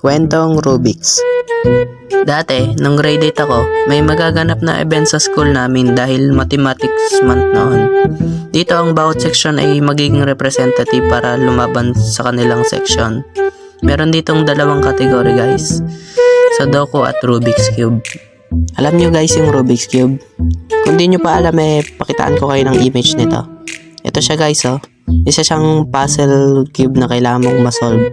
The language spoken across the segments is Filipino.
Kwentong Rubik's. Dati, nung grade 8 ako, may magaganap na event sa school namin dahil mathematics month noon. Dito ang bawat section ay magiging representative para lumaban sa kanilang section. Meron ditong dalawang kategory guys, Sudoku at Rubik's Cube. Alam nyo guys yung Rubik's Cube? Kung di nyo pa alam pakitaan ko kayo ng image nito. Ito siya guys isa siyang puzzle cube na kailangan mong masolve.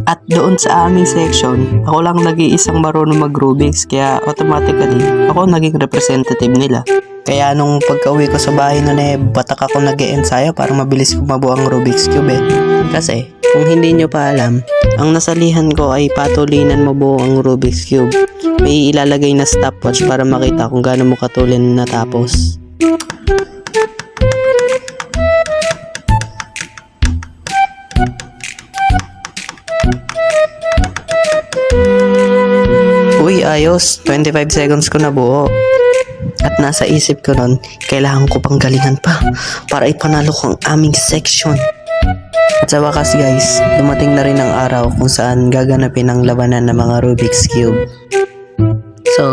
At doon sa aming section, ako lang nag-iisang marunong mag-Rubik's kaya automatically ako naging representative nila. Kaya nung pagka-uwi ko sa bahay nun batak ako nag-e-ensayo para mabilis ko mabuo ang Rubik's Cube Kasi kung hindi nyo pa alam, ang nasalihan ko ay patulinan mabuo ang Rubik's Cube. May ilalagay na stopwatch para makita kung gaano mo katulin natapos. Uy, ayos. 25 seconds ko nabuo. At nasa isip ko nun, kailangan ko pang galingan pa para ipanalo ko ang aming section. At sa wakas guys, dumating na rin ang araw kung saan gaganapin ang labanan ng mga Rubik's Cube. So,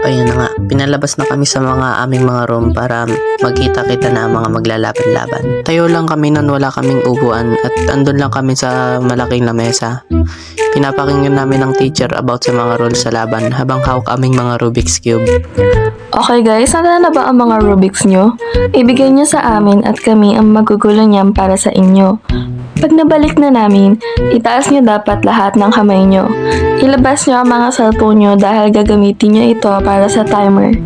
ayun na nga, pinalabas na kami sa mga aming mga room para magkita-kita na ang mga maglalaban-laban. Tayo lang kami nun, wala kaming upuan at andun lang kami sa malaking lamesa. Pinapakinggan namin ng teacher about sa mga rules sa laban habang hawak aming mga Rubik's Cube. Okay guys, handa na ba ang mga Rubik's nyo? Ibigay nyo sa amin at kami ang magugulo niyan para sa inyo. Pag nabalik na namin, itaas nyo dapat lahat ng kamay nyo. Ilabas nyo ang mga cellphone nyo dahil gagamitin nyo ito para sa timer.